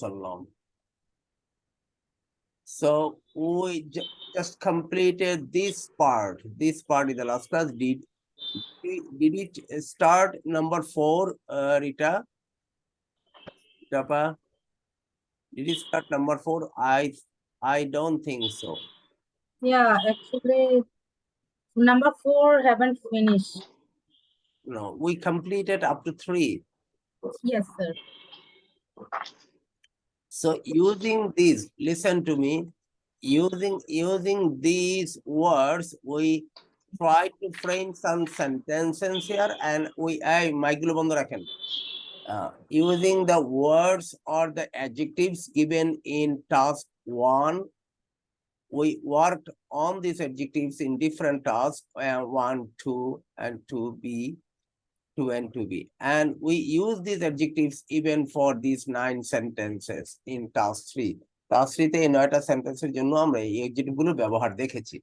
চললাম। So we just completed this part. This part is the last class. Did it start number 4, Rita? Tapa? Did it start number 4? I don't think so. Yeah, actually, number 4 haven't finished. No, we completed up to 3. Yes, sir. So using these, listen to me. Using these words, we try to frame some sentences here, and মাইকগুলো বন্ধ রাখেন. Using the words or the adjectives given in task 1, we worked on these adjectives in different tasks, 1, 2, and 2b, 2 and 2b, and we use these adjectives even for these 9 sentences in task 3. Task 3 তে এই 9টা সেন্টেন্সের জন্য আমরা এই adjectiveগুলো ব্যবহার দেখেছি.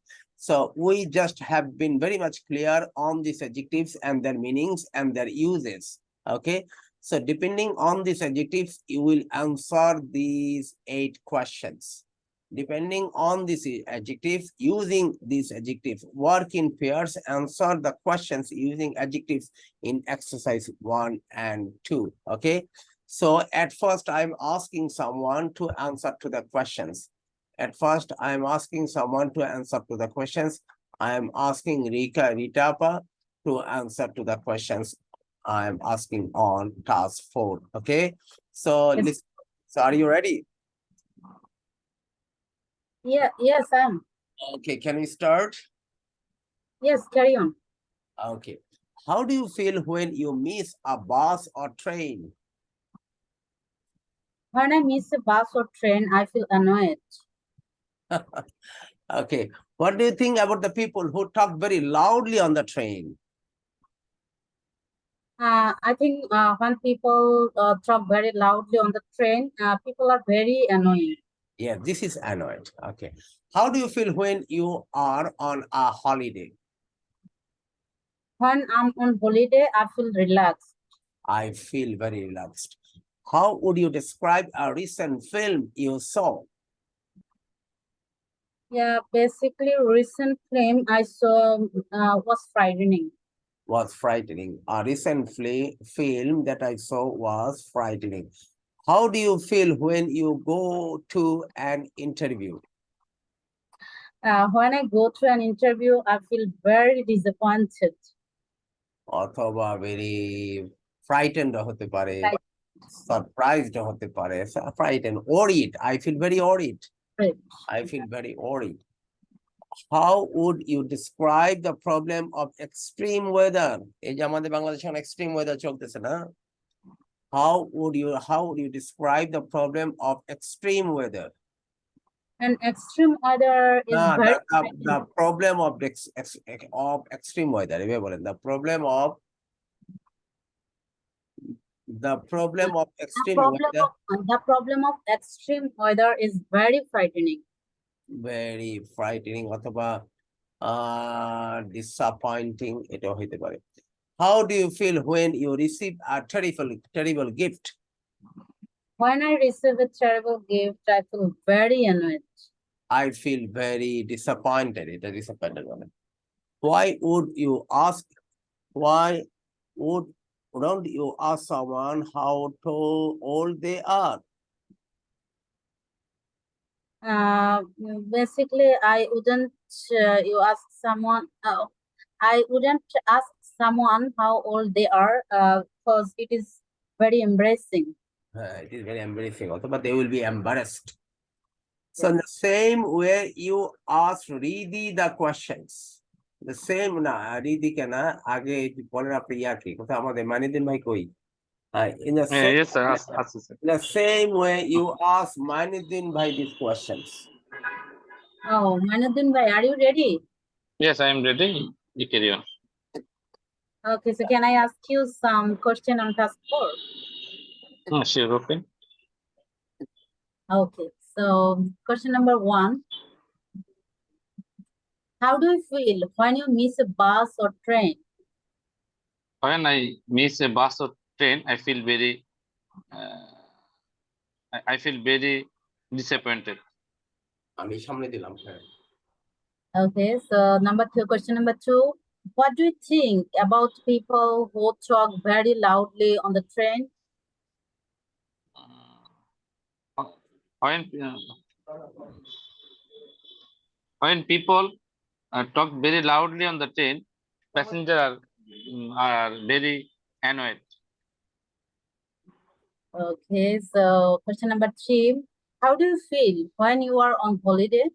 So we just have been very much clear on these adjectives and their meanings and their uses. Okay, so depending on these adjectives, you will answer these 8 questions. Depending on these adjectives, using these adjectives, work in pairs, answer the questions using adjectives in exercise 1 and 2. Okay, so at first I'm asking someone to answer to the questions. At first I'm asking someone to answer to the questions. I'm asking Ritapa to answer to the questions I'm asking on task 4. Okay, so Yes. listen. So are you ready? Yeah, yes, I'm. Okay, can we start? Yes, carry on. Okay, how do you feel when you miss a bus or train? When I miss a bus or train, I feel annoyed. Okay, what do you think about the people who talk very loudly on the train? I think when people talk very loudly on the train, people are very annoying. Yeah, this is annoyed. Okay, how do you feel when you are on a holiday? When I'm on holiday, I feel relaxed. I feel very relaxed. How would you describe a recent film you saw? Yeah, basically, recent film I saw was frightening. Was frightening. A recent film that I saw was frightening. How do you feel when you go to an interview? When I go to an interview, I feel very disappointed. অথবা very frightened হতে পারে, surprised হতে পারে, frightened, worried. I feel very worried. Right. I feel very worried. How would you describe the problem of extreme weather? এই যে আমাদের বাংলাদেশে এখন extreme weather চলতেছে না? How would you describe the problem of extreme weather? And extreme weather is very the problem of extreme weather. The problem of extreme weather. The problem of extreme weather is very frightening. Very frightening অথবা disappointing এটাও হইতে পারে. How do you feel when you receive a terrible gift? When I receive a terrible gift, I feel very annoyed. I feel very disappointed. এটা disappointed বলে. Why would you ask? Wouldn't you ask someone how old they are? Basically, I wouldn't I wouldn't ask someone how old they are because it is very embarrassing. It is very embarrassing. But they will be embarrassed. So in the same way, you ask Ridi the questions. The same na Ridi ke na aage bolen apni ya ki kotha amader Manidin bhai koi. In the same, Yes, sir. in the same way, you ask Manidin bhai these questions. Oh, Manudin bhai, are you ready? Yes, I am ready. You carry on. Okay, so can I ask you some question on task 4? Sure, okay. Okay, so question number 1. How do you feel when you miss a bus or train? When I miss a bus or train, I feel very I feel very disappointed. আমি সামনে দিলাম, হ্যাঁ। Okay, so question number 2. What do you think about people who talk very loudly on the train? When when people talk very loudly on the train, passengers are very annoyed. Okay, so question number 3. How do you feel when you are on holiday?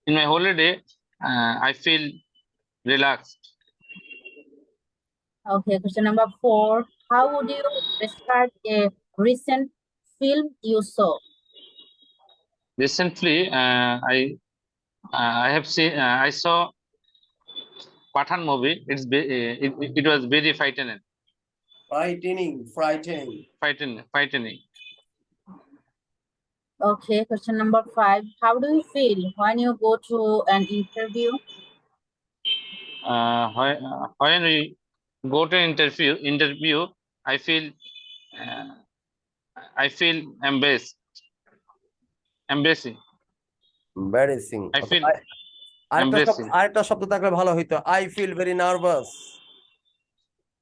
In my holiday, I feel relaxed. Okay, question number 4. How would you describe a recent film you saw? Recently, I have seen I saw Pathan movie. It was very frightening. Frightening. Okay, question number 5. How do you feel when you go to an interview? When we go to interview, I feel uh, embarrassing. Embarrassing. I feel embarrassing. আরেকটা শব্দ থাকলে ভালো হইতো, I feel very nervous,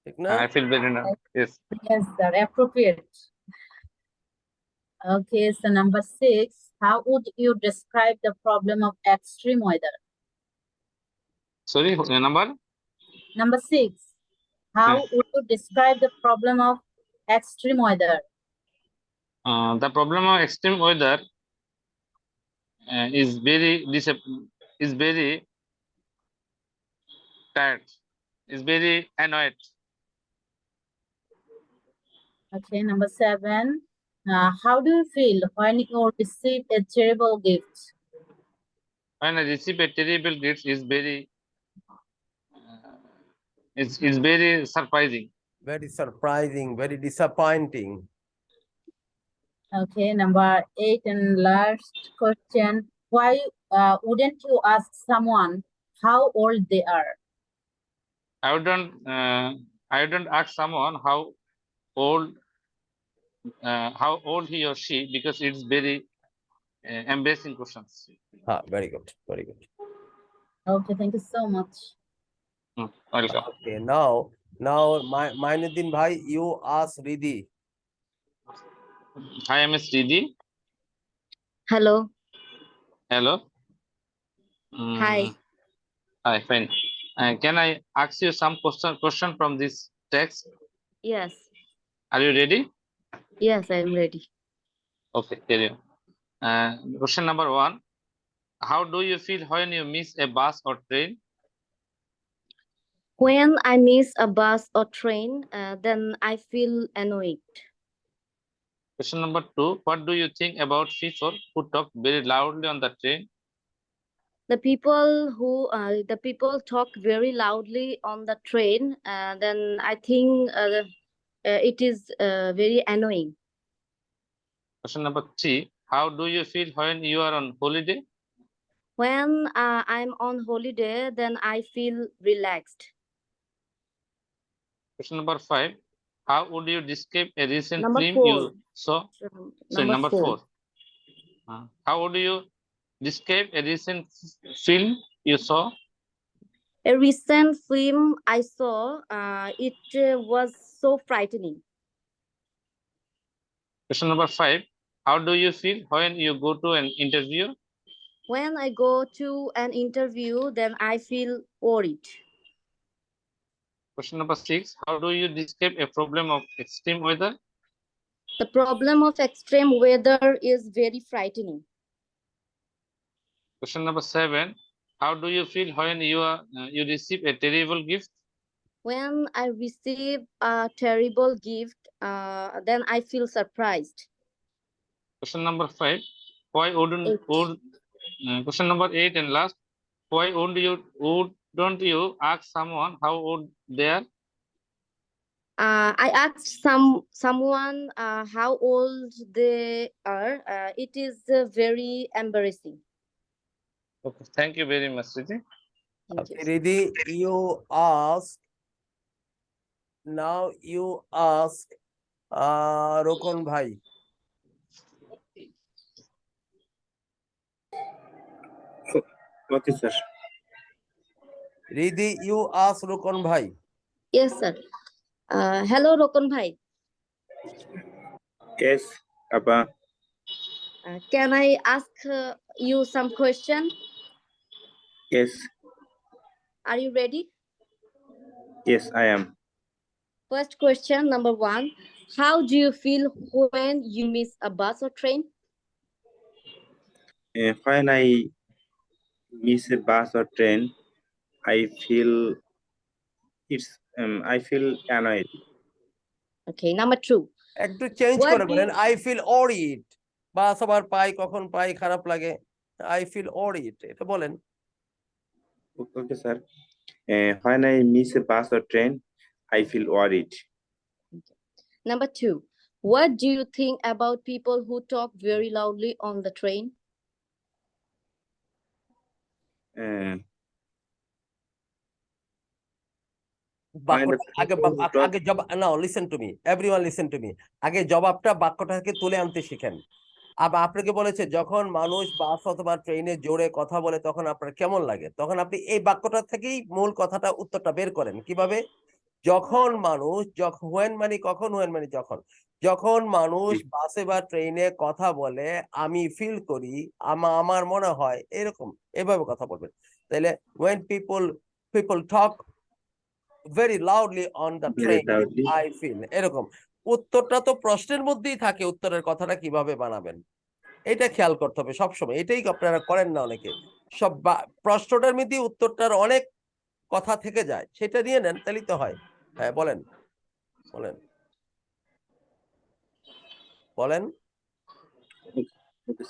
ঠিক না? I feel very nervous. Yes. Yes, sir, appropriate. Okay, so number 6. How would you describe the problem of extreme weather? Sorry, number? Number 6. How would you describe the problem of extreme weather? The problem of extreme weather is very tired. Is very annoyed. Okay, number 7. How do you feel when you receive a terrible gift? When I receive a terrible gift, is very surprising. Very surprising, very disappointing. Okay, number 8 and last question. Why wouldn't you ask someone how old they are? I don't ask someone old how old he or she, because it's very embarrassing questions. Very good, very good. Okay, thank you so much. Welcome. Okay, now Mainuddin bhai, you ask Riddhi. Hi, Ms. Didi. Hello. Hello. Hi. Hi, fine. Can I ask you some question from this text? Yes. Are you ready? Yes, I am ready. Okay, carry on. Question number 1. How do you feel when you miss a bus or train? When I miss a bus or train, then I feel annoyed. Question number 2. What do you think about people who talk very loudly on the train? The people talk very loudly on the train. Then I think it is very annoying. Question number 3. How do you feel when you are on holiday? When I'm on holiday, then I feel relaxed. Question number 5. How would you describe a recent Number film 4. you saw? Sorry, number 4. 4. How would you describe a recent film you saw? A recent film I saw, it was so frightening. Question number 5. How do you feel when you go to an interview? When I go to an interview, then I feel worried. Question number 6. How do you describe a problem of extreme weather? The problem of extreme weather is very frightening. Question number 7. How do you feel when you receive a terrible gift? When I receive a terrible gift, then I feel surprised. Question number 5. Why question number 8 and last. Why don't you ask someone how old they are? I asked someone how old they are. It is very embarrassing. Okay, thank you very much, Siti. Thank you. Riddhi, you ask now you ask Rokon bhai. Okay, sir. Ridhi, you ask Rokon bhai. Yes, sir. Hello, Rokon bhai. Yes, Abba. Can I ask you some question? Yes, Are you ready? yes, I am. First question, number 1. How do you feel when you miss a bus or train? When I miss a bus or train, I feel I feel annoyed. Okay, number 2. একটু change What করে do বলেন you, I feel অরিড। বাস আবার পাই, কখন পাই, খারাপ লাগে। I feel অরিড, এটা বলেন। Okay, sir. When I miss a bus or train, I feel worried. number 2. What do you think about people who talk very loudly on the train? Uh, when the বাক্যটা আগে people who talk, আগে জবাব now, listen to me, everyone listen to me. আগে জবাবটা বাক্যটাকে তুলে আনতে শিখেন। আবার আপনাকে বলেছে যখন মানুষ বাস অথবা ট্রেনে জোরে কথা বলে তখন আপনার কেমন লাগে, তখন আপনি এই বাক্যটা থেকেই মূল কথাটা উত্তরটা বের করেন। কিভাবে? যখন মানুষ, হোয়েন মানে কখন, হোয়েন মানে যখন, যখন মানুষ বাসে বা ট্রেনে কথা বলে আমি ফিল করি, আমার মনে হয়, এরকম এভাবে কথা বলবেন। তাহলে when people talk very loudly on the very train loudly. I feel, এরকম। উত্তরটা তো প্রশ্নের মধ্যেই থাকে, উত্তরের কথাটা কিভাবে বানাবেন এটা খেয়াল করতে হবে সবসময়। এটাই আপনারা করেন না অনেকে, সব প্রশ্নটার মধ্যে উত্তরটার অনেক কথা থেকে যায়, সেটা নিয়ে নেন, তাহলেই তো হয়। হ্যাঁ বলেন, বলেন, বলেন। Okay.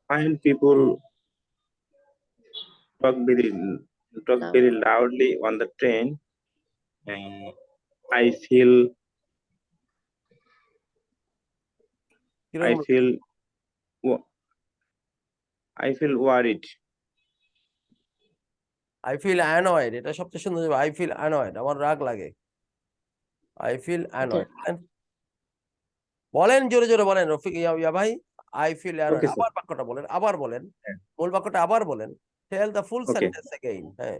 When people talk very loudly on the train, I feel কিরকম? wo- I feel worried. I feel annoyed, এটা সবচেয়ে সুন্দর। আই ফিল অ্যানয়েড, আমার রাগ লাগে। I feel annoyed. বলেন জোরে জোরে বলেন রফিক ইয়া ভাই। I feel annoyed, Okay, sir. আবার বাক্যটা বলেন, আবার বলেন, মূল বাক্যটা আবার বলেন। Tell the full Okay. Sentence again. হ্যাঁ।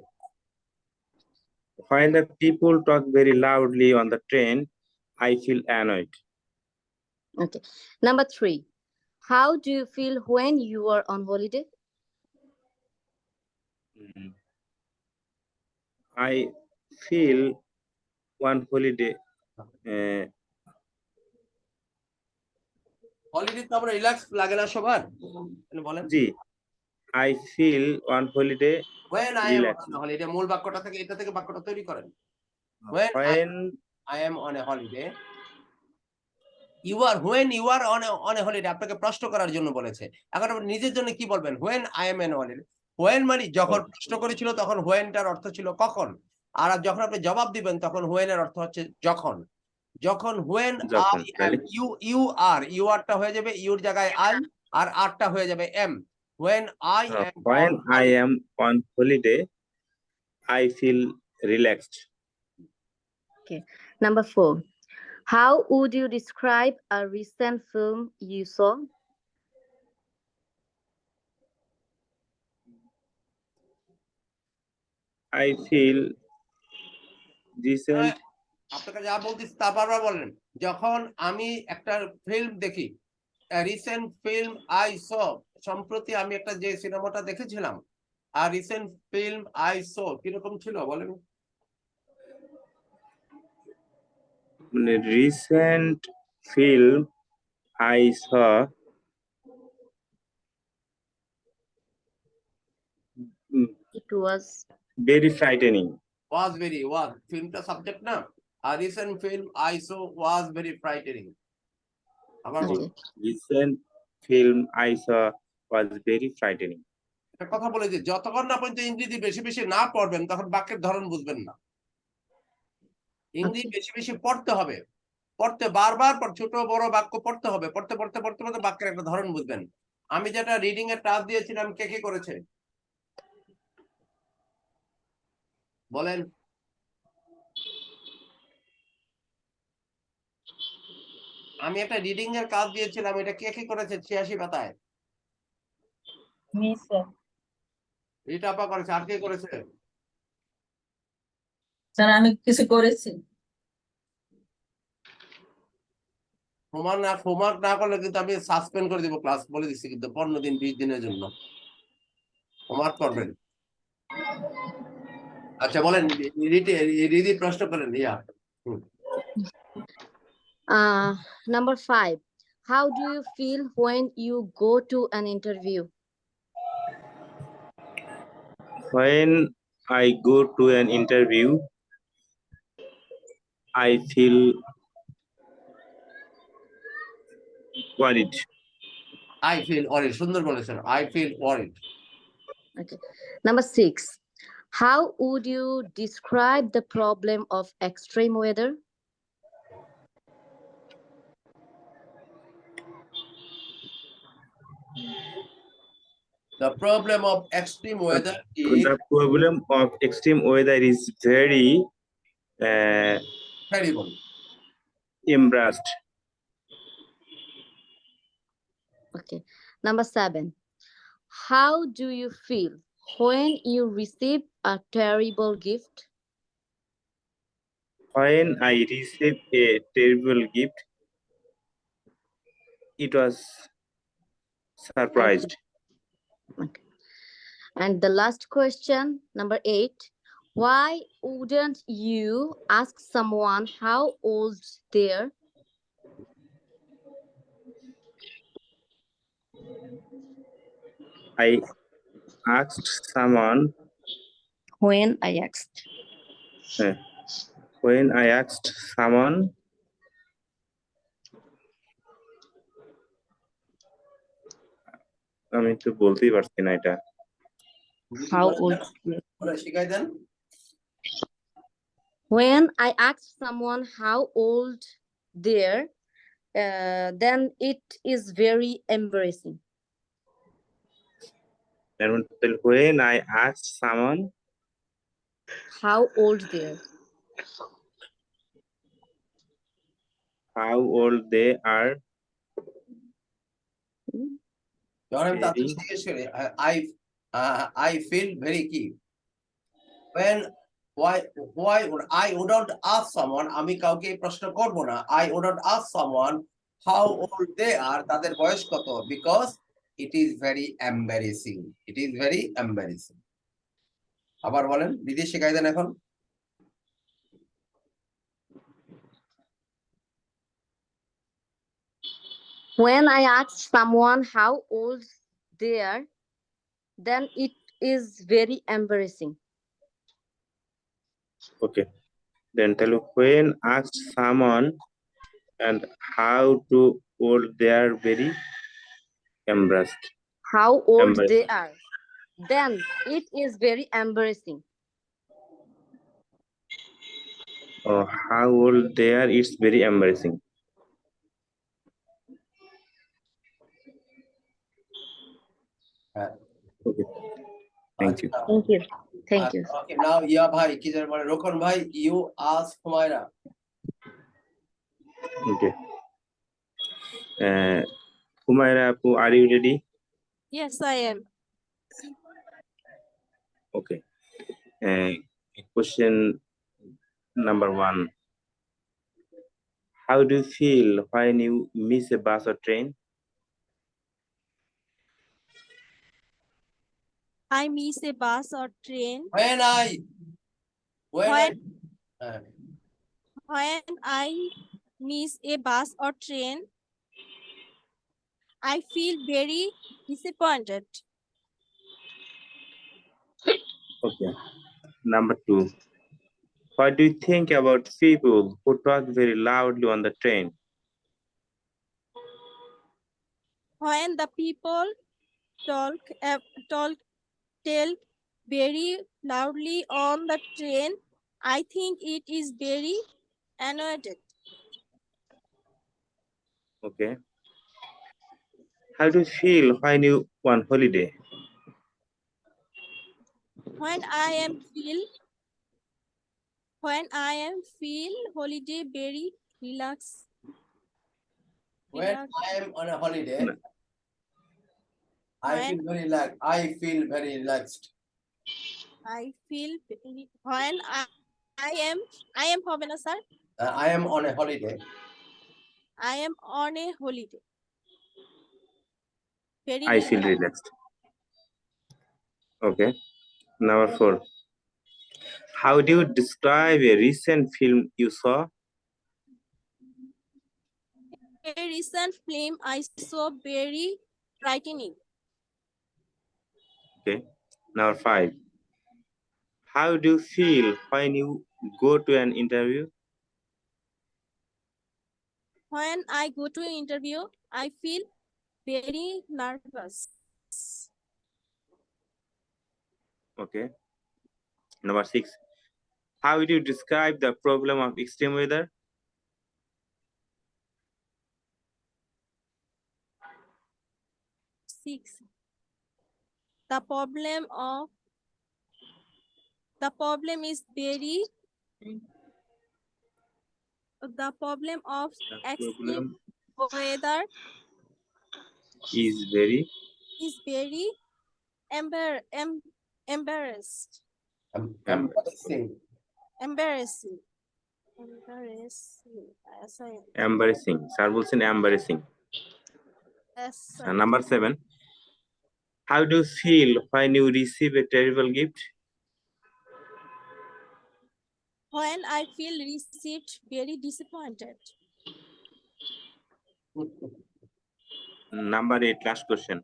When the people talk very loudly on the train, I feel annoyed. Okay. Number 3. How do you feel when you are on holiday? I feel one holiday. Holiday তো আমরা relax লাগে না সবার, বলেন। জি, I feel one holiday when I am on relaxing. a holiday, মূল বাক্যটা থেকে, এটা থেকে বাক্যটা তৈরি করেন। When I am on a holiday, when you are on a holiday, আপনাকে প্রশ্ন করার জন্য বলেছে। এখন আপনি নিজের জন্য কি বলবেন? when I am on a holiday, when মানে যখন প্রশ্ন করেছিল তখন whenটার অর্থ ছিল কখন, আর যখন আপনি জবাব দিবেন তখন when এর অর্থ হচ্ছে যখন। যখন when I am, you are টা হয়ে যাবে ইউর জায়গায় I, আর আরটা হয়ে যাবে am। when I am when on I holiday, am on holiday, I feel relaxed. Okay. Number 4. How would you describe a recent film you saw? I feel recent. আপনাকে যা বলতেছি তা বারবার বলেন। যখন আমি একটা ফিল্ম দেখি, রিসেন্ট ফিল্ম আই স, সম্প্রতি আমি একটা যে সিনেমাটা দেখেছিলাম, আর রিসেন্ট ফিল্ম আই স কিরকম ছিল বলেন? Recent film I saw It was very frightening. was ফিল্মটা সাবজেক্ট না, আর recent film I saw was very frightening. আবার বলুন। Recent film I saw was very frightening. একটা কথা বলে যে যতক্ষণ না পর্যন্ত ইংরেজি বেশি বেশি না পড়বেন তখন বাক্যের ধরন বুঝবেন না। ইংরেজি বেশি বেশি পড়তে হবে, পড়তে বারবার ছোট বড় বাক্য পড়তে হবে, পড়তে পড়তে পড়তে পড়তে বাক্যের একটা ধরন বুঝবেন। আমি যেটা রিডিং এর টাস্ক দিয়েছিলাম কে কে করেছে বলেন? আমি একটা রিডিং এর কাজ দিয়েছিলাম, এটা কে কে করেছে 86 পাতায়? Miss sir. রিটা আপা করেছে, আর কে করেছে? স্যার আমি কিছু করেছি। হোমওয়ার্ক না করলে কিন্তু আমি সাসপেন্ড করে দিব ক্লাস, বলে দিচ্ছি কিন্তু 15 দিন 20 দিনের জন্য হোমওয়ার্ক করবেন। আচ্ছা বলেন, রিদি প্রশ্ন করেন। Number 5. How do you feel when you go to an interview? When I go to an interview, I feel worried. I feel worried. সুন্দর বলেছেন, I feel worried. Okay. Number 6. How would you describe the problem of extreme weather? The problem of extreme weather is The problem of extreme weather is very terrible. embarrassed. Okay. Number 7. How do you feel when you receive a terrible gift? When I received a terrible gift, it was surprised. Okay. And the last question, number 8. Why wouldn't you ask someone how old they are? I asked someone When I asked. when I asked someone আমি তো বলতেই পারছি না এটা। How old? শিখাই দেন। When I asked someone how old they are, then it is very embarrassing. When I asked someone How old they are. how old they are, যখন আমি তাদের very জিজ্ঞেস করি, I feel very key. Why would I wouldn't ask someone, আমি কাউকে এই প্রশ্ন করব না, I wouldn't ask someone how old they are, তাদের বয়স কত, because it is very embarrassing. It is very embarrassing. আবার বলেন, দিদি শেখাই দেন এখন। When I ask someone how old they are, then it is very embarrassing. okay. Then tell when asked someone and how to old they are, very embarrassed. How old they are, then it is very embarrassing. Oh, how old they are, it's very embarrassing. Okay. Thank you. Thank you. Thank you. Okay, now ইয়া ভাই কি যেন বলে, রোকন ভাই, you ask Humaira. Okay. Humaira, are you ready? Yes, I am. Okay. Question number 1. How do you feel when you miss a bus or train? I miss a bus or train. When I miss a bus or train, I feel very disappointed. Okay. Number 2. What do you think about people who talk very loudly on the train? When the people tell very loudly on the train, I think it is very annoyed. Okay. How do you feel when you on holiday? When I am feel holiday very relaxed. When I am on a holiday, No. I feel very relaxed. I feel very relaxed. I feel when I am Bhavana sir. I am on a holiday. I am on a holiday. Very I feel relaxed. relaxed. Okay. Number 4. How do you describe a recent film you saw? A recent film I saw very frightening. Okay. Number 5. How do you feel when you go to an interview? When I go to an interview, I feel very nervous. Okay. Number 6. How would you describe the problem of extreme weather? Six. The problem is very the problem of The extreme problem weather is very is very embar- em- embarrassed Embarrassing. embarrassing embarrassing sorry. embarrassing. Sir বলছেন embarrassing. Sorry. Number 7. How do you feel when you receive a terrible gift? When I feel received very disappointed. Number 8. Last question.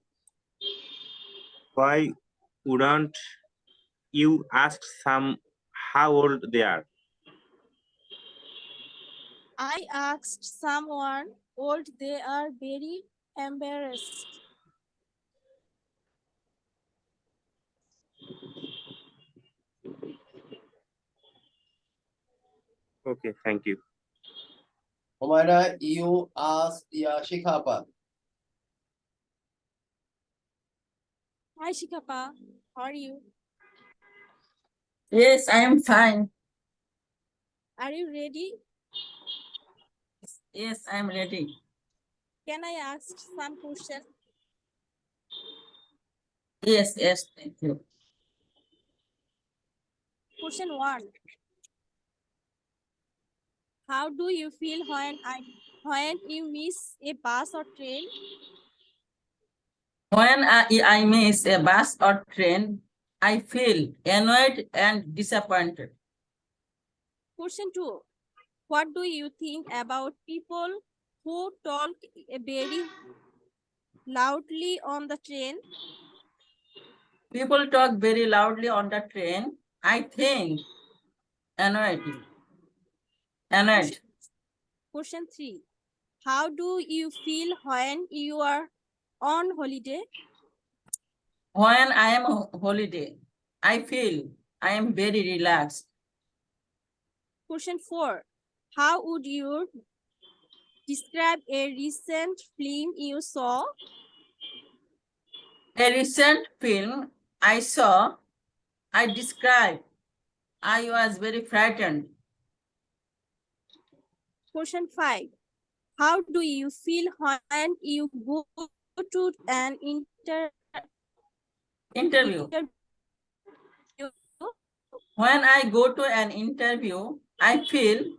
Why wouldn't you ask some how old they are? I asked someone old, they are very embarrassed. Okay, thank you. Humaira, you asked Yashika Appa. Hi Shikapa, how are you? Yes, I am fine. Are you ready? Yes, I am ready. Can I ask some questions? Yes, thank you. Question 1. How do you feel when you miss a bus or train? When I miss a bus or train, I feel annoyed and disappointed. Question 2. What do you think about people who talk very loudly on the train? People talk very loudly on the train. I think annoyed. Question 3. How do you feel when you are on holiday? When I am on holiday, I feel I am very relaxed. Question 4. How would you describe a recent film you saw? A recent film I saw, I described I was very frightened. Question 5. How do you feel when you go to an Interview. When I go to an interview, I feel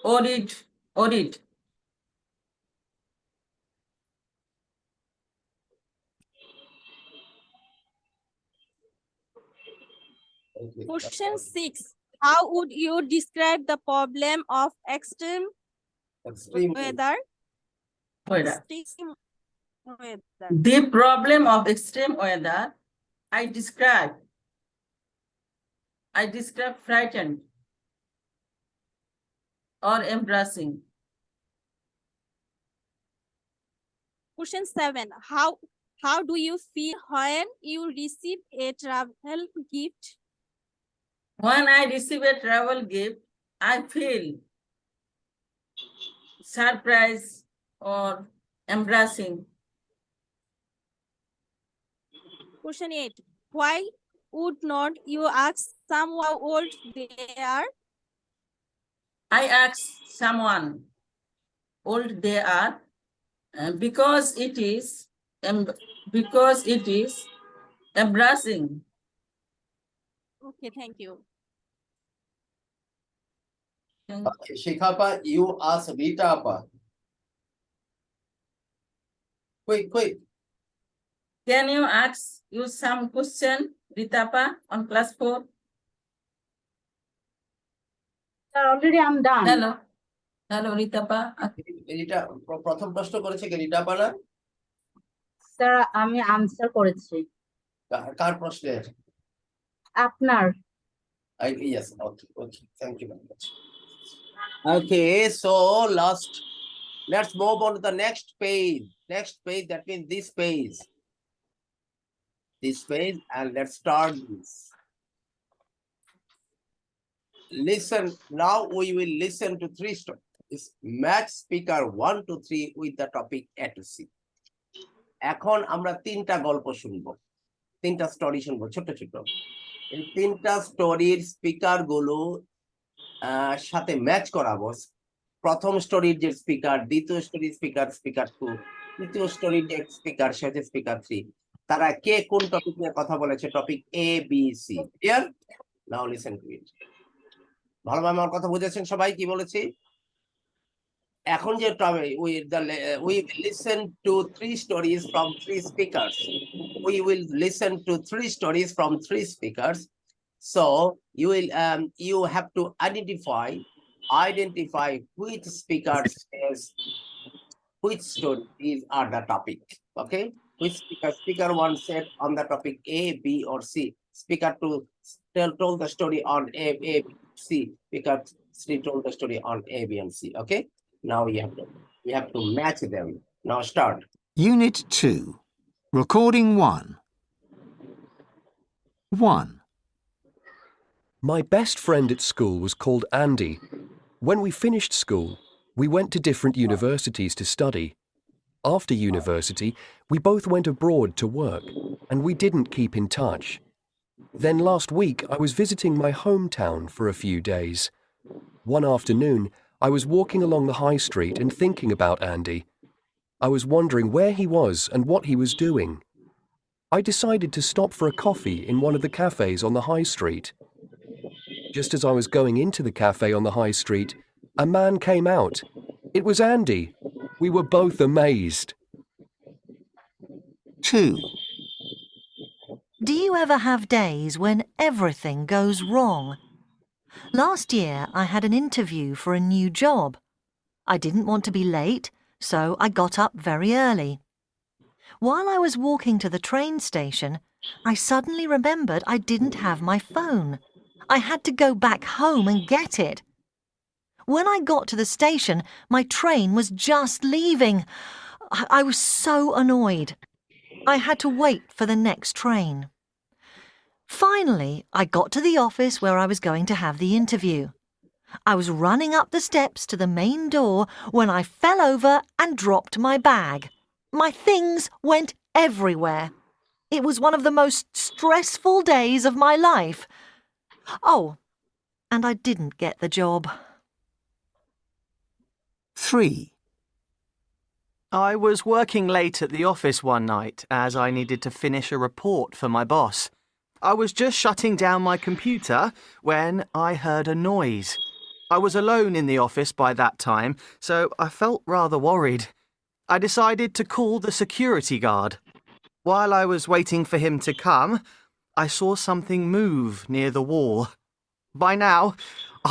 worried. Okay. Question 6. How would you describe the problem of extreme weather? Extreme weather. The problem of extreme weather, I describe frightened or embarrassing. Question 7. How do you feel when you receive a travel gift? When I receive a travel gift, I feel surprised or embarrassing. Question 8. Why would not you ask someone how old they are? I asked someone old they are because it is embarrassing. Okay, thank you. Okay, Shikhapa, you ask Rita Appa. Quick. Can you ask you some question, Ritapa, on class 4? Sir, already I'm done. Hello, Ritapa. Rita প্রথম প্রশ্ন করেছে কি রিটা আপা না? Sir আমি answer করেছি কার প্রশ্নের? আপনার। Yes, okay. Thank you very much. Okay, so let's move on to the next page. Next page, that means this page. This page, and let's start this. Listen, now we will listen to 3 stories. Match speaker 1 to 3 with the topic A to C. এখন আমরা 3টা গল্প শুনবো, 3টা story শুনবো, ছোট ছোট। এই 3টা স্টোরির স্পিকার গুলো সাথে ম্যাচ করাবো। প্রথম স্টোরির যে স্পিকার, দ্বিতীয় স্টোরির স্পিকার 2, তৃতীয় স্টোরির যে স্পিকার সেটা স্পিকার 3, তারা কে কোন টপিক নিয়ে কথা বলেছে, topic A B C। Clear? Now listen to it. ভালোভাবে আমার কথা বুঝেছেন সবাই কি বলেছি? এখন যে we listen to 3 stories from 3 speakers. We will listen to 3 stories from 3 speakers. So you have to identify which speaker says which stories are the topic. Okay, which speaker 1 said on the topic A, B, or C. Speaker 2 told the story on A, C. Speaker 3 told the story on A, B, and C. Okay, now we have to match them. Now start. Unit 2, Recording 1. 1. My best friend at school was called Andy. When we finished school, we went to different universities to study. After university, we both went abroad to work, and we didn't keep in touch. Then last week, I was visiting my hometown for a few days. One afternoon, I was walking along the high street and thinking about Andy. I was wondering where he was and what he was doing. I decided to stop for a coffee in one of the cafes on the high street. Just as I was going into the cafe on the high street, a man came out. It was Andy. We were both amazed. 2. Do you ever have days when everything goes wrong? Last year, I had an interview for a new job. I didn't want to be late, so I got up very early. While I was walking to the train station, I suddenly remembered I didn't have my phone. I had to go back home and get it. When I got to the station, my train was just leaving. I was so annoyed. I had to wait for the next train. Finally, I got to the office where I was going to have the interview. I was running up the steps to the main door when I fell over and dropped my bag. My things went everywhere. It was one of the most stressful days of my life. Oh, and I didn't get the job. 3. I was working late at the office one night as I needed to finish a report for my boss. I was just shutting down my computer when I heard a noise. I was alone in the office by that time, so I felt rather worried. I decided to call the security guard. While I was waiting for him to come, I saw something move near the wall. By now,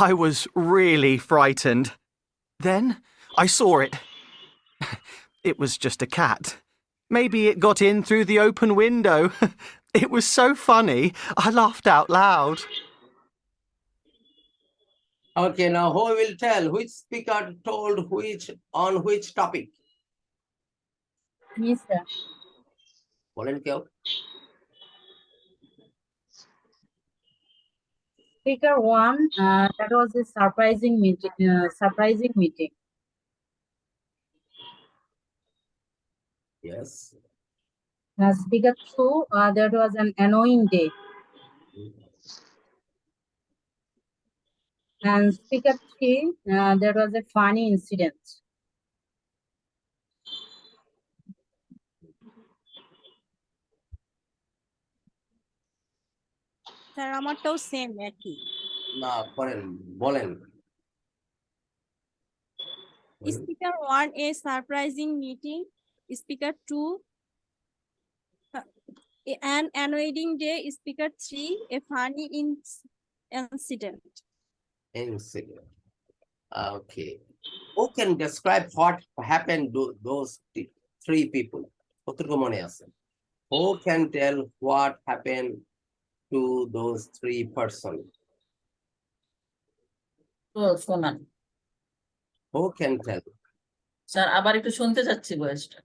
I was really frightened. Then I saw it. It was just a cat. Maybe it got in through the open window. It was so funny, I laughed out loud. Okay, now who will tell which speaker told on which topic? Yes, sir. বলেন কেউ? Speaker 1, that was a surprising meeting. Yes. Speaker 2, that was an annoying day. And speaker 3, there was a funny incident. Sir আমারটাও same একই। না করেন, বলেন। Speaker 1, a surprising meeting. Speaker 2, an annoying day. Speaker 3, a funny incident. Incident. Okay. Who can describe what happened to those three people? কতটুকু মনে আছে? Who can tell what happened to those three persons? শোনান Who can tell? Sir, আবার একটু শুনতে চাচ্ছি ভয়েসটা।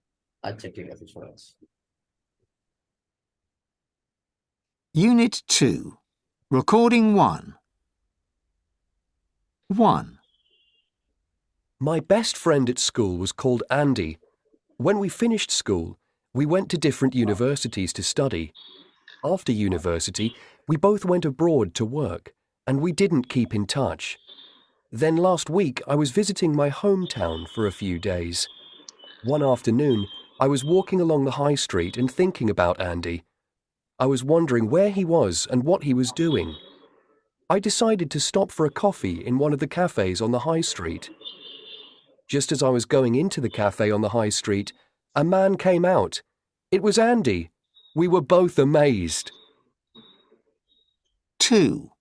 আচ্ছা ঠিক আছে, শোনাচ্ছি। Unit 2. Recording 1. 1. My best friend at school was called Andy. When we finished school, we went to different universities to study. After university, we both went abroad to work, and we didn't keep in touch. Then last week, I was visiting my hometown for a few days. One afternoon, I was walking along the high street and thinking about Andy. I was wondering where he was and what he was doing. I decided to stop for a coffee in one of the cafes on the high street. Just as I was going into the cafe on the high street, a man came out. It was Andy. We were both amazed. 2.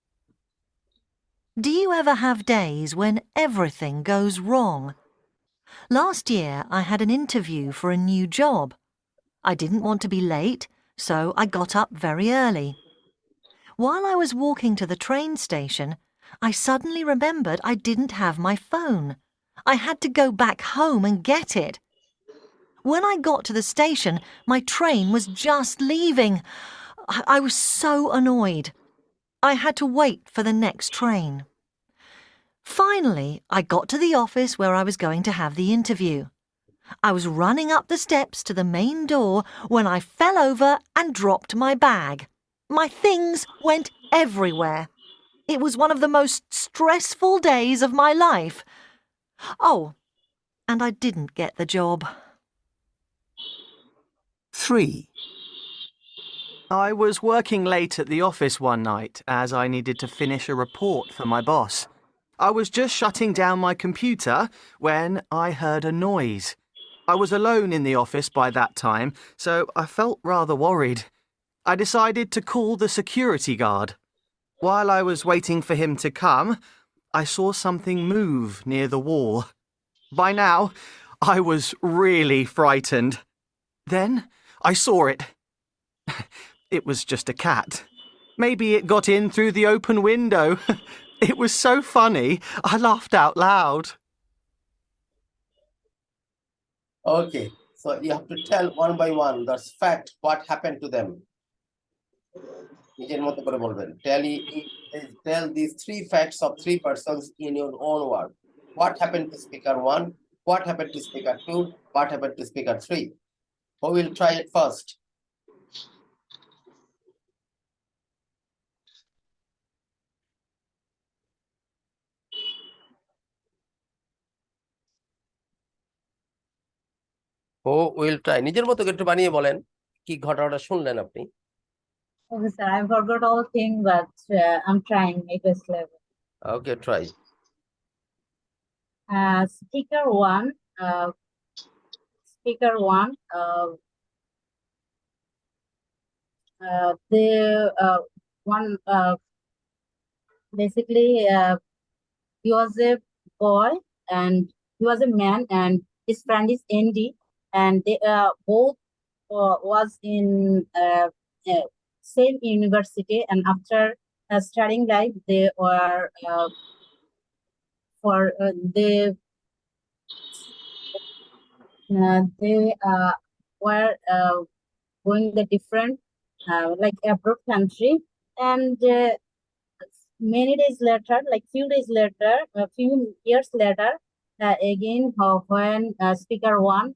Do you ever have days when everything goes wrong? Last year, I had an interview for a new job. I didn't want to be late, so I got up very early. While I was walking to the train station, I suddenly remembered I didn't have my phone. I had to go back home and get it. When I got to the station, my train was just leaving. I was so annoyed. I had to wait for the next train. Finally, I got to the office where I was going to have the interview. I was running up the steps to the main door when I fell over and dropped my bag. My things went everywhere. It was one of the most stressful days of my life. Oh, and I didn't get the job. 3. I was working late at the office one night as I needed to finish a report for my boss. I was just shutting down my computer when I heard a noise. I was alone in the office by that time, so I felt rather worried. I decided to call the security guard. While I was waiting for him to come, I saw something move near the wall. By now, I was really frightened. Then I saw it. It was just a cat. Maybe it got in through the open window. It was so funny, I laughed out loud. Okay, so you have to tell one by one, that's fact, what happened to them. নিজের মতো করে বলবেন। Tell these three facts of three persons in your own word. What happened to speaker 1? What happened to speaker 2? What happened to speaker 3? Who will try it first? Who will try? নিজের মতো একটু বানিয়ে বলেন কি ঘটনাটা শুনলেন আপনি। Okay, sir, I forgot all things, but I'm trying my best level. Okay, try. Speaker 1, the one basically he was a boy and he was a man, and his friend is Andy, and they both was in same university, and after studying life they were they were going the different like abroad country, and many days later, like few days later, a few years later, again when speaker 1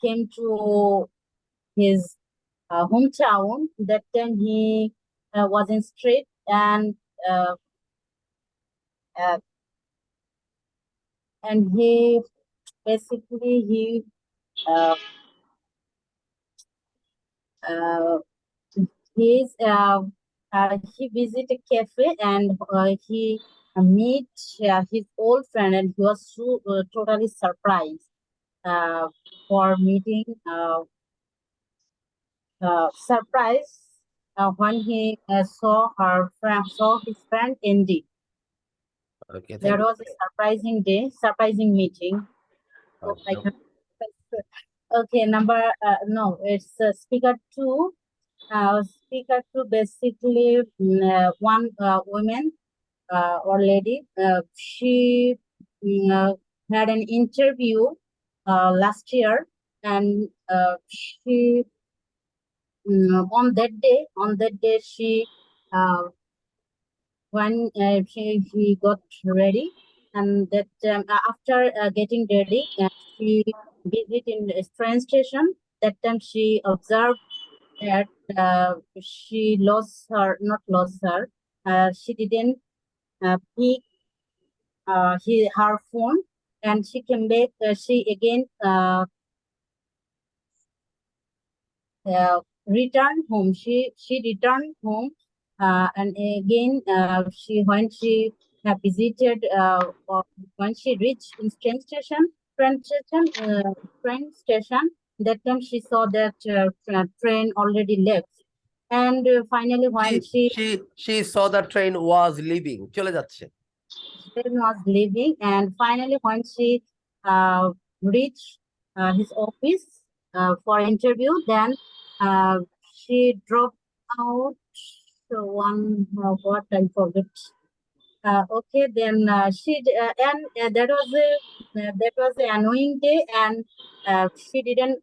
came to his hometown, that time he was in street, and uh, uh, and he basically uh, uh, he visit a cafe and he meet his old friend, and he was so totally surprised for meeting surprised when he saw his friend Andy. Okay, There thank you. was a surprising meeting. So I Okay. can. Okay, no, it's speaker two. Speaker two basically one woman or lady. She had an interview last year, and she on that day she when she got ready, and that after getting ready, she visited in a train station. That time she observed that she lost her, not lost her, she didn't pick her phone, and she came back. She again returned home. She returned home, and again she visited or when she reached in train station. That time she saw that train already left, and finally when She saw the train was leaving. চলে যাচ্ছে. train was leaving, and finally when she reached his office for interview, then she dropped out one what I forget. Okay, then that was the annoying day, and she didn't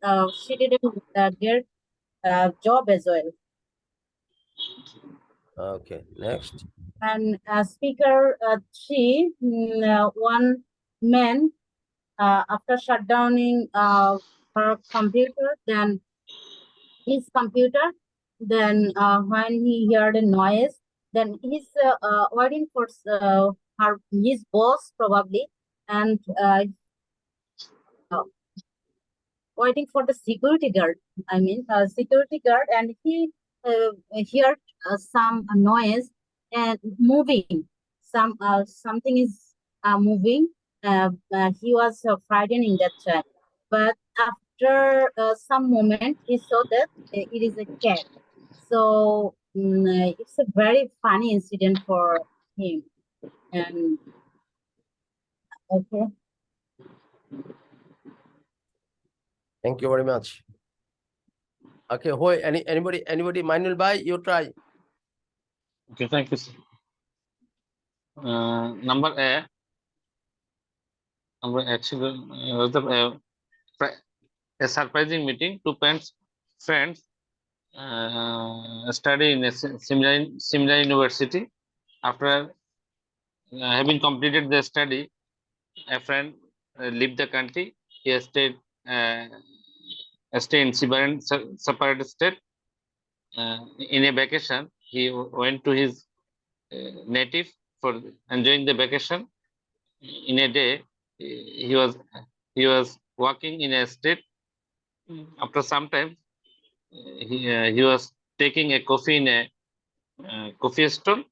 get job as well. Okay, next. And speaker three, one man after shutdowning her computer, then his computer, then when he heard a noise, then he's waiting for his boss probably, and waiting for the security guard. I mean, security guard, and he heard some noise and moving. Something is moving. He was frightening that time, but after some moment, he saw that it is a cat. So it's a very funny incident for him. And okay. Thank you very much. Okay, anybody, Manuel Bhai, you try. Okay, thank you, sir. Number A. Actually, was a surprising meeting. Two friends study in a similar university. After having completed their study, a friend left the country. He stayed in separate state. In a vacation, he went to his native for enjoying the vacation. In a day, he was walking in a state. After some time, he was taking a coffee in a coffee stall.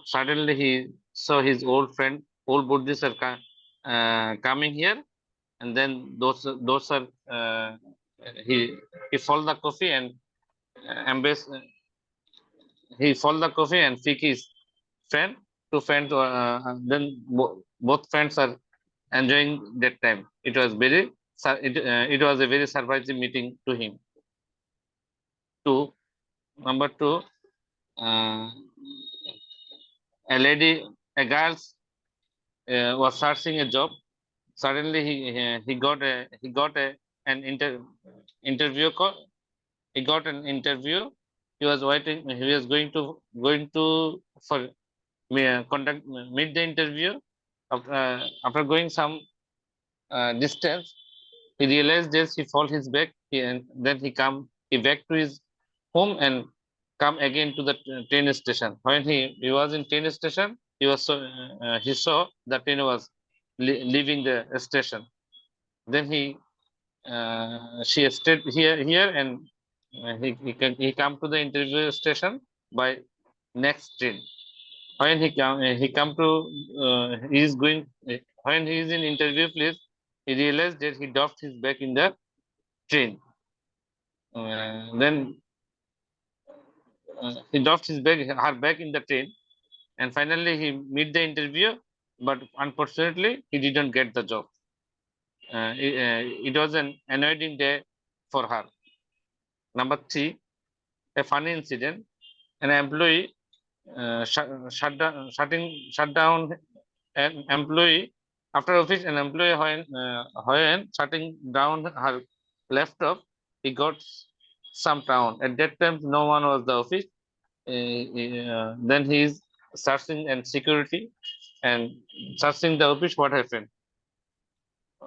Suddenly, he saw his old friend, old Buddhists are coming here, and then those are he followed the coffee and embrace. He followed the coffee and pick his friend. Two friends, then both friends are enjoying that time. It was it was a very surprising meeting to him. Number two, a girl was searching a job. Suddenly he got an interview call. He got an interview. He was waiting. He was going to for meet the interview. After going some distance, he realized this. He fall his back. And then he back to his home and come again to the train station. When he was in train station, he saw the train was leaving the station. Then she stayed here and he come to the interview station by next train. When he come to he is going when he is in interview place, he realized that he dropped his bag in the train. Then he dropped her bag in the train, and finally he meet the interview, but unfortunately he didn't get the job. It was an annoying day for her. Number 3, a funny incident. An employee shut down an employee after office. An employee when shutting down her laptop, he got some down. At that time, no one was the office. Then he is searching and security and searching the office. What happened?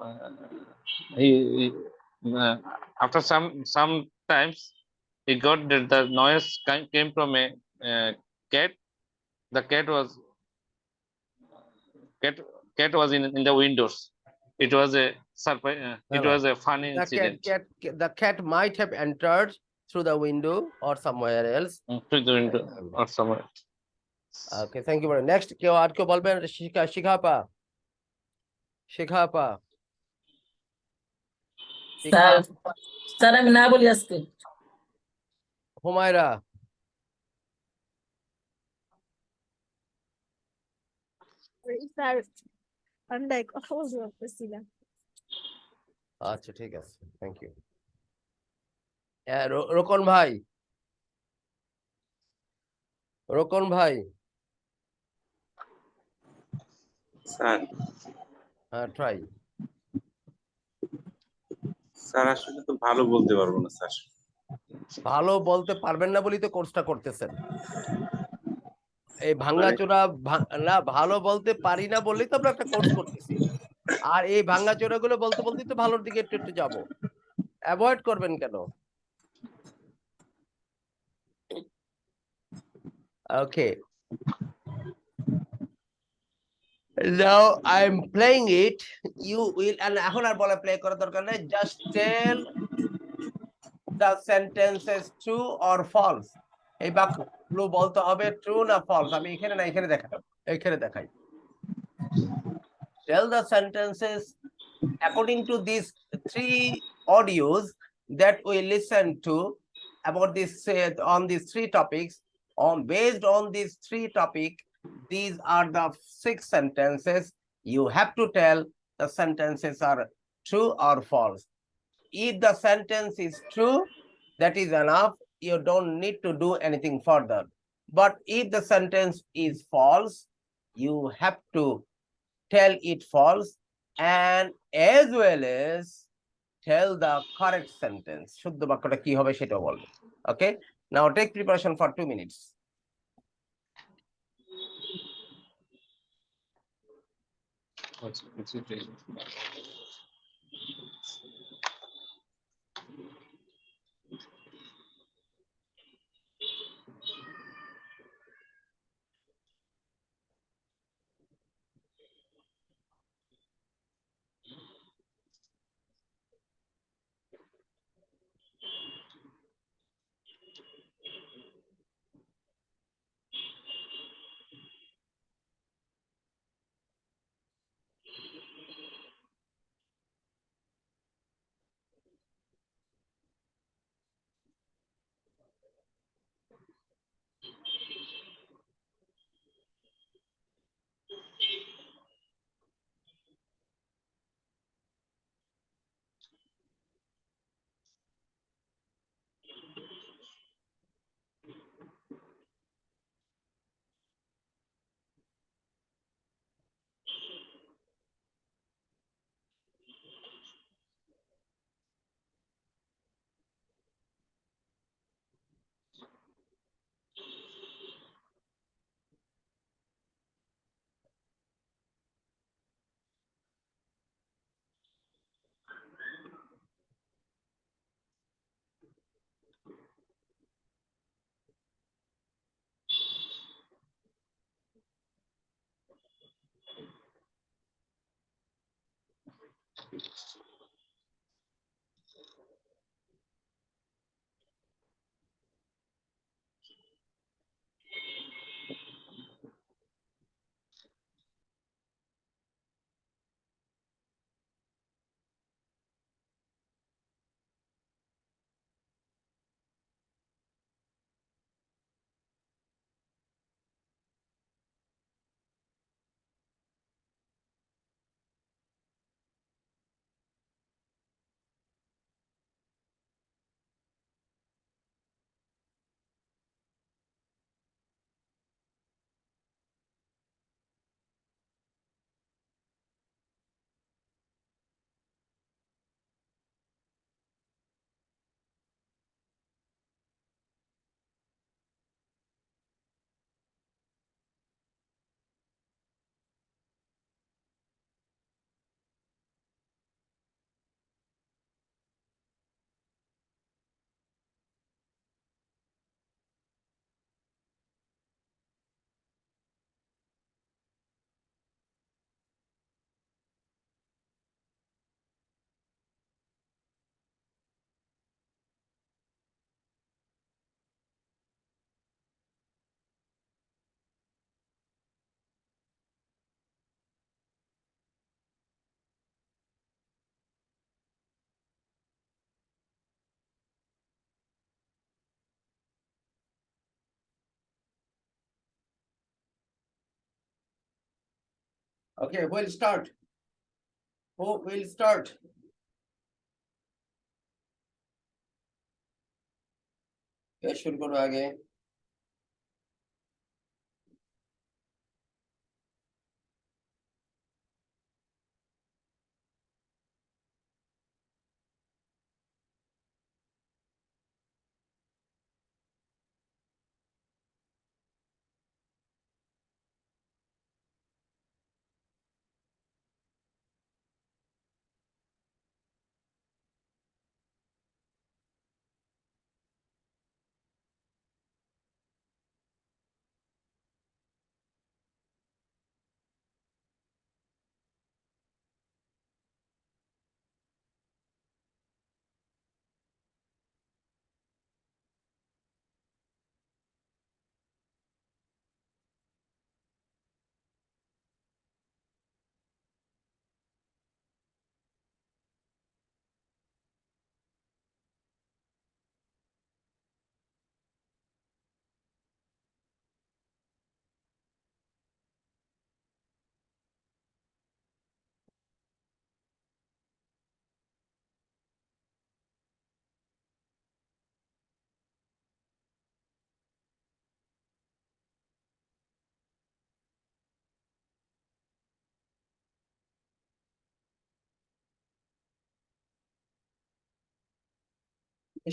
Uh, he after some times he got that the noise came from a cat. The cat cat was in the windows. It was a surprise. It was a funny incident. The cat might have entered through the window or somewhere else. Through the window or somewhere. Okay, thank you very much. Next, আর কেউ বলবেন? শিখাপা sir আমি না বলি আজকে। Humaira, sir ঠান্ডায় কথা বলতে পারতেছি না। আচ্ছা ঠিক আছে, থ্যাংক ইউ। রোকন ভাই, স্যার হ্যাঁ ট্রাই। স্যার আসলে তো ভালো বলতে পারবো না স্যার। ভালো বলতে পারবেন না বলেই তো কোর্সটা করতেছেন। এই ভাঙাচোরা না, ভালো বলতে পারি না বলেই তো আমরা একটা কোর্স করতেছি। আর এই ভাঙাচোরা গুলো বলতে বলতেই তো ভালোর দিকে একটু যাবো। অ্যাভয়েড করবেন কেন? ওকে, now I'm playing it. You will, and এখন আর বলা প্লে করার দরকার নেই, just tell the sentences true or false. এই বাক্যগুলো বলতে হবে ট্রু না ফলস। আমি এখানে না এখানে দেখাই। Tell the sentences according to these 3 audios that we listen to about this on these 3 topics. Based on these 3 topics, these are the 6 sentences. You have to tell the sentences are true or false. If the sentence is true, that is enough. You don't need to do anything further. But if the sentence is false, you have to tell it false, and as well as tell the correct sentence. শুদ্ধ বাক্যটা কি হবে সেটাও বলবে। Okay, now take preparation for 2 minutes. Okay, we'll start. Who will start? শুরু করবো আগে।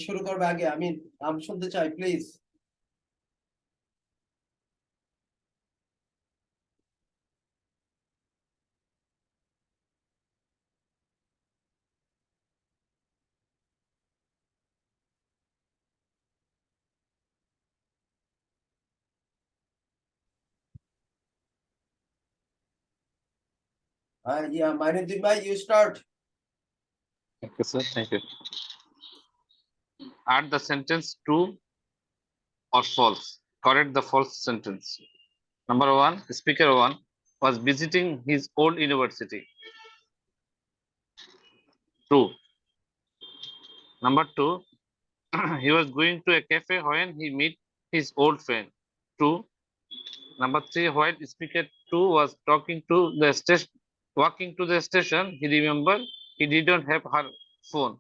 শুরু করবে আগে, আমি নাম শুনতে চাই please. Yeah, Mainuddin bhai, you start. Okay, sir. Thank you. Add the sentence true or false. Correct the false sentence. Number one, speaker one was visiting his old university. True. Number two, he was going to a cafe when he met his old friend. True. Number three, while speaker two was talking to the station, walking to the station, he remembered he didn't have her phone.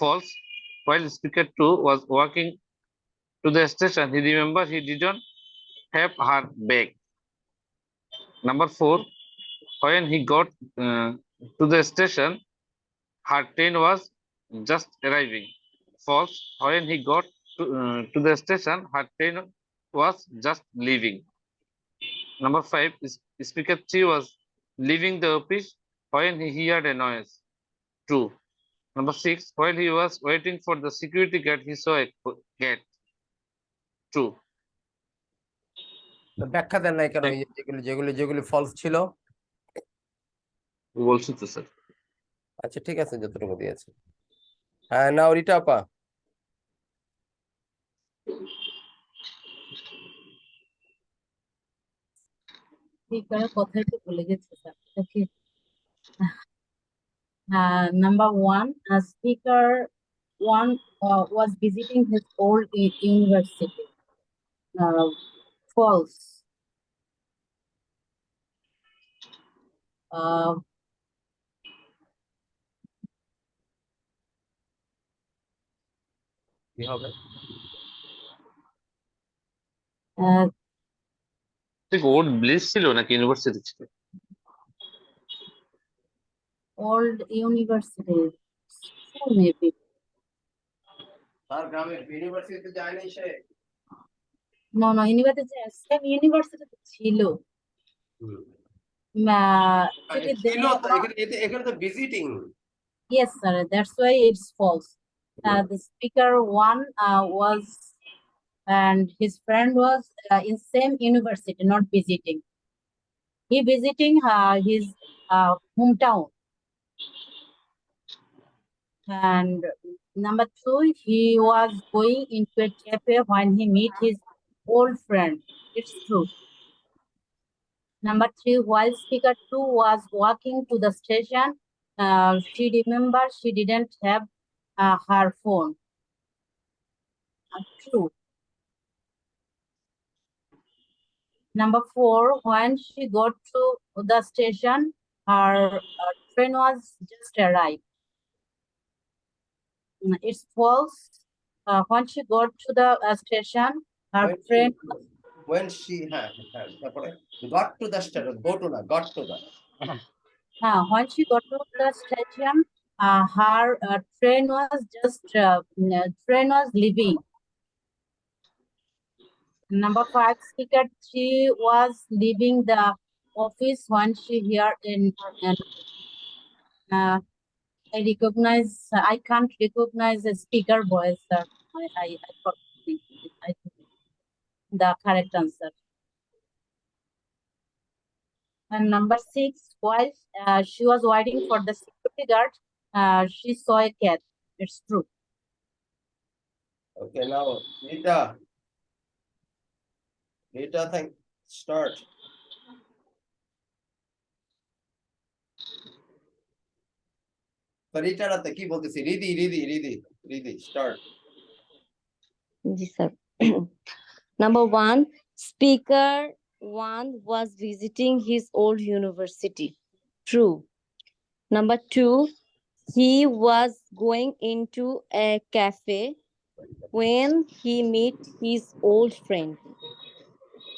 False. While speaker two was walking to the station, he remembered he didn't have her bag. Number four, when he got to the station, her train was just arriving. False. When he got to the station, her train was just leaving. Number five, speaker three was leaving the office when he heard a noise. True. Number six, while he was waiting for the security guard, he saw a cat. True. ব্যাখ্যা দেন নাই কেন? যেগুলি false ছিল বলছি তো sir. আচ্ছা ঠিক আছে, যতটুকু দিয়েছে। হ্যাঁ, নাও রিটা আপা। স্পিকারের কথা একটু ভুলে গেছি sir. Okay, number one, speaker one was visiting his old university. False. Uh, কি হবে? ওল্ড ব্লিস ছিল নাকি ইউনিভার্সিটি ছিল? old university. True, maybe. তার গ্রামের ইউনিভার্সিটিতে যায়নি সে। No, no, university, same university ছিল। Actually, they ছিল তো, are, এখানে তো visiting. yes, sir, that's why it's false. The speaker one was, and his friend was in same university, not visiting. He visiting his hometown. And number two, he was going into a cafe when he meet his old friend. It's true. Number three, while speaker two was walking to the station, she remembered she didn't have her phone. True. Number four, when she got to the station, her train was just arrived. It's false. When she got to the station, her train. When she তারপরে got to the station, go to না, got to the. When she got to the station, her train was leaving. Number five, speaker three was leaving the office when she heard I can't recognize a speaker voice, sir. I think the correct answer. And number six, while she was waiting for the security guard, she saw a cat. It's true. Okay, now Rita, start. Rita রাতে কি বলতেছি? Riddhi start. Yes, sir. Number one, speaker one was visiting his old university. True. Number two, he was going into a cafe when he met his old friend.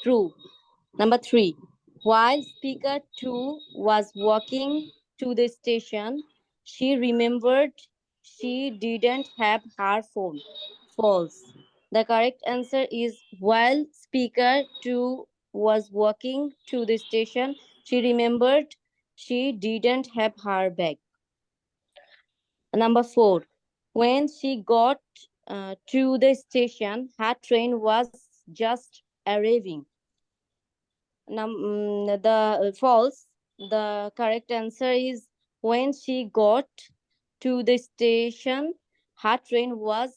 True. Number three, while speaker two was walking to the station, she remembered she didn't have her phone. False. The correct answer is while speaker two was walking to the station, she remembered she didn't have her bag. Number four, when she got to the station, her train was just arriving. The false. The correct answer is when she got to the station, her train was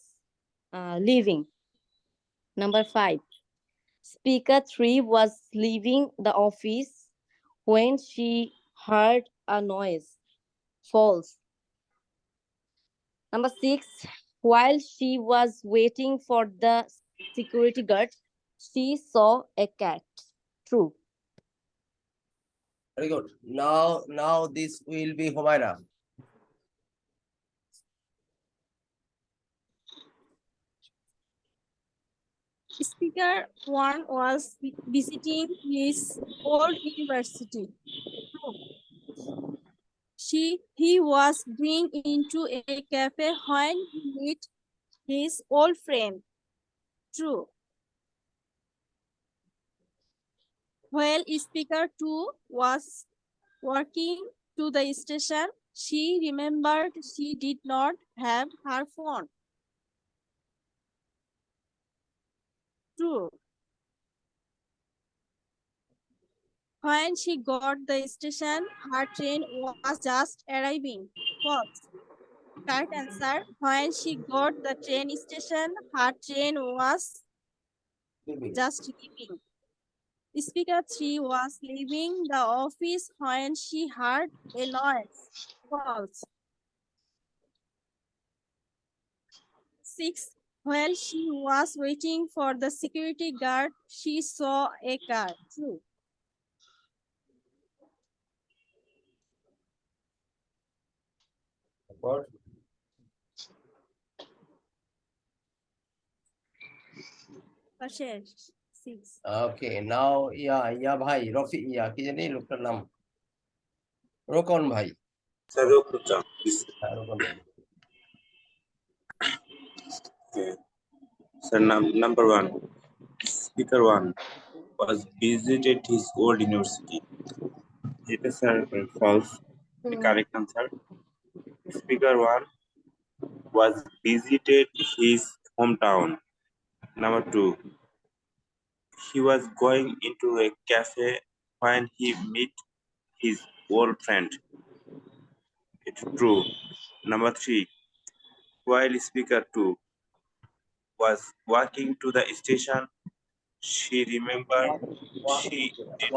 leaving. Number five, speaker three was leaving the office when she heard a noise. False. Number six, while she was waiting for the security guard, she saw a cat. True. Very good. Now this will be Humaira. Speaker one was visiting his old university. He was going into a cafe when he met his old friend. True. While speaker two was walking to the station, she remembered she did not have her phone. True. When she got the station, her train was just arriving. False. Correct answer. When she got the train station, her train was Leaving. just leaving. Speaker 3 was leaving the office when she heard a noise. False. 6. While she was waiting for the security guard, she saw a car. True. What? শেষ 6. Okay, now yeah ভাই রফি কি জানি লোকটার নাম রোকন ভাই Sir, হ্যাঁ, রোকন ভাই Sir, number one. Speaker one was visited his old university. It is sir false. The correct answer. Speaker one was visited his hometown. Number two. He was going into a cafe when he met his old friend. It's true. Number three. While speaker two was walking to the station, she remembered she did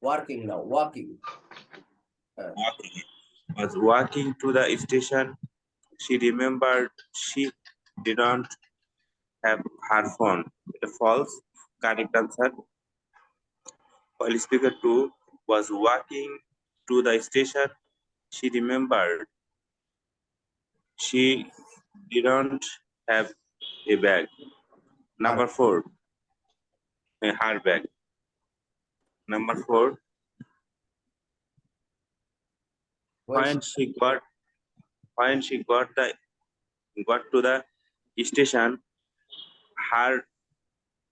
working now walking walking. Was walking to the station. She remembered she didn't have her phone. It's false. Correct answer. While speaker two was walking to the station, she remembered she didn't have a bag. Number four, her bag. Number four, when she got to the station, her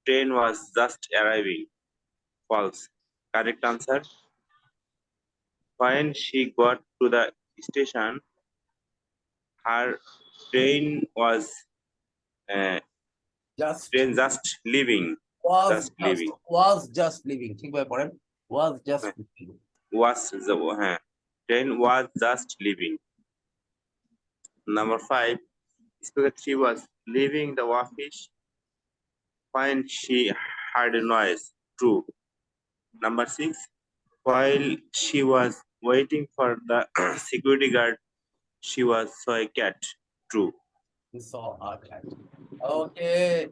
train was just arriving. False. Correct answer. When she got to the station, her train was just leaving. was just leaving ঠিকভাবে পড়েন was just leaving Train was just leaving. Number five, speaker three was leaving the office when she heard a noise. True. Number six, while she was waiting for the security guard, she saw a cat. True. we saw a cat okay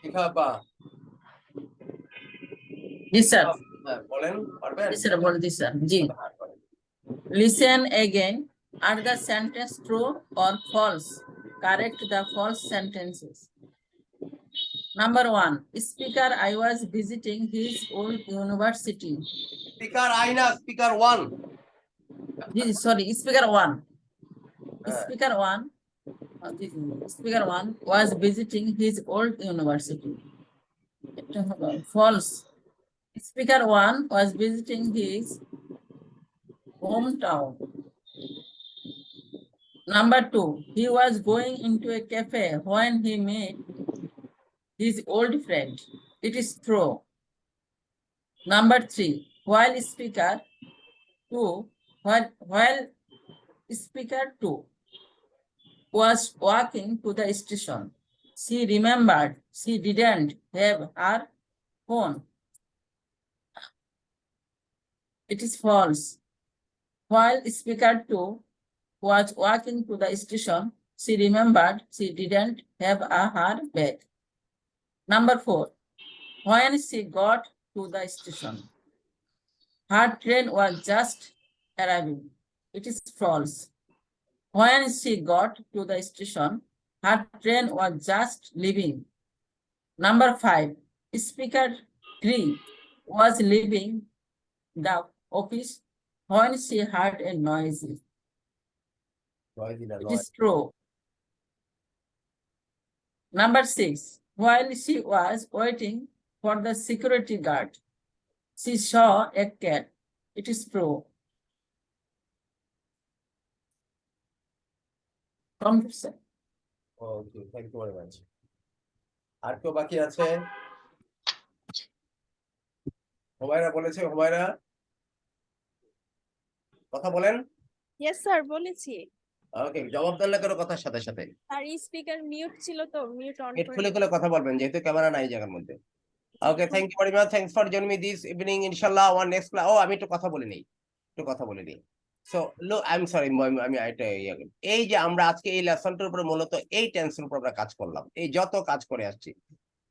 শিখা পা জি sir বলেন পারবেন জি sir বলে দিই sir G Listen again. Are the sentence true or false? Correct the false sentences. Number one, speaker I was visiting his old university. Speaker আইনা speaker 1 Sorry, speaker one. Speaker one. Speaker one was visiting his old university. False. Speaker one was visiting his hometown. Number two, he was going into a cafe when he met his old friend. It is true. Number three, while speaker two was walking to the station, she remembered she didn't have her phone. It is false. While speaker two was walking to the station, she remembered she didn't have her bag. Number four, when she got to the station, her train was just arriving. It is false. When she got to the station, her train was just leaving. Number five, speaker three was leaving the office when she heard a noise. It is true. Number six, while she was waiting for the security guard, she saw a cat. It is true. Okay, thank you very much. আর কেউ বাকি আছে হুমায়রা বলেছে হুমায়রা কথা বলেন। Yes sir, বলেছি। ওকে, জবাব দেন না কেন কথার সাথে সাথে? আর স্পিকার মিউট ছিল তো, মিউট অন নেট করে। খুলে খুলে কথা বলবেন, যেহেতু ক্যামেরা নাই এই জায়গার মধ্যে। Okay, thank you very much, thanks for joining me this evening. ইনশাআল্লাহ আওয়ার নেক্সট ক্লাস। ও, আমি একটু কথা বলে নেই, so low, I am sorry, আমি এটা এই যে আমরা আজকে এই লেসনটার উপরে মূলত এই টেন্সের উপর আমরা কাজ করলাম, এই যত কাজ করে আসছি,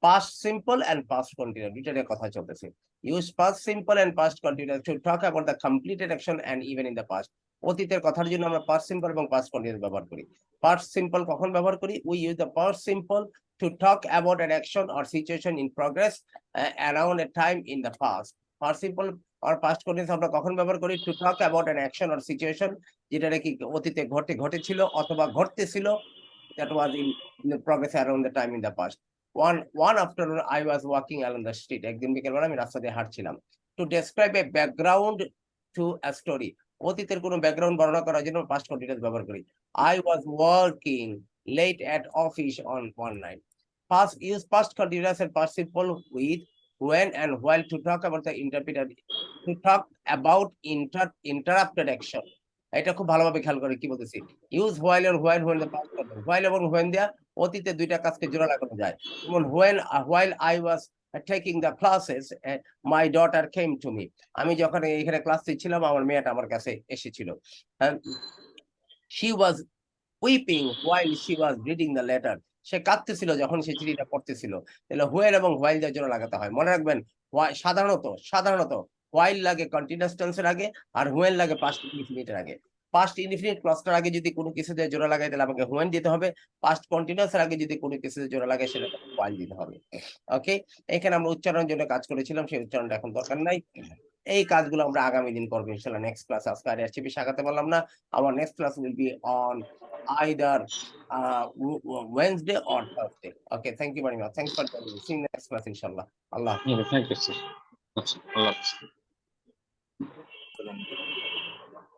past simple and past continuous দুইটা নিয়ে কথা চলতেছে। Use past simple and past continuous to talk about the completed action and even in the past. অতীতের কথার জন্য আমরা past simple এবং past continuous ব্যবহার করি। Past simple কখন ব্যবহার করি? We use the past simple to talk about an action or situation in progress around a time in the past. Past simple or past continuous আমরা কখন ব্যবহার করি? To talk about an action or situation যেটা নাকি অতীতে ঘটেছিল অথবা ঘটতেছিল, that was in the progress around the time in the past. One afternoon I was walking along the street. একদিন বিকেলবেলা আমি রাস্তা দিয়ে হাঁটছিলাম। To describe a background to a story. অতীতের কোনো ব্যাকগ্রাউন্ড বর্ণনা করার জন্য past continuous ব্যবহার করি। I was working late at office on one night. Use past continuous and past simple with when and while to talk about the interrupted action. এটা খুব ভালোভাবে খেয়াল করে কি বলতেছি। ইউজ হোয়াইল আর when the past tense, while এবং when দেয়া অতীতে দুইটা কাজকে জোড়া লাগানো যায়। যেমন while I was taking the classes, my daughter came to me. আমি যখন এখানে ক্লাস দিচ্ছিলাম আমার মেয়েটা আমার কাছে এসেছিল। She was weeping while she was reading the letter. সে কাঁদতেছিল যখন সে চিঠিটা পড়তেছিল। তাহলে হোয়েল এবং হোয়াইল দেওয়ার জন্য লাগাতে হয়। মনে রাখবেন, সাধারণত হোয়াইল লাগে কন্টিনিউয়াস টেন্সের আগে, আর হোয়েল লাগে পাস্ট ইনডিফিনিটের আগে। পাস্ট ইনডিফিনিট ক্লজটার আগে যদি কোনো কিছু দিয়ে জোড়া লাগাই তাহলে আমাকে হোয়েন দিতে হবে। পাস্ট কন্টিনিউয়াসের আগে যদি কোনো কিছু দিয়ে জোড়া লাগাই সেটা হোয়াইল দিতে হবে। ওকে, এখানে আমরা উচ্চারণের জন্য কাজ করেছিলাম, সেই উচ্চারণটা এখন দরকার নাই। এই কাজগুলো আমরা আগামী দিন করবো ইনশাআল্লাহ। নেক্সট ক্লাস, আজকে আর বেশি আগাতে পারলাম না। আমার next class will be on either Wednesday or Thursday. Okay, thank you very much. Thanks for joining me. See you next class, inshallah. Allah. Thank you sir. আচ্ছা, আল্লাহ হাফেজ। আসসালামু আলাইকুম।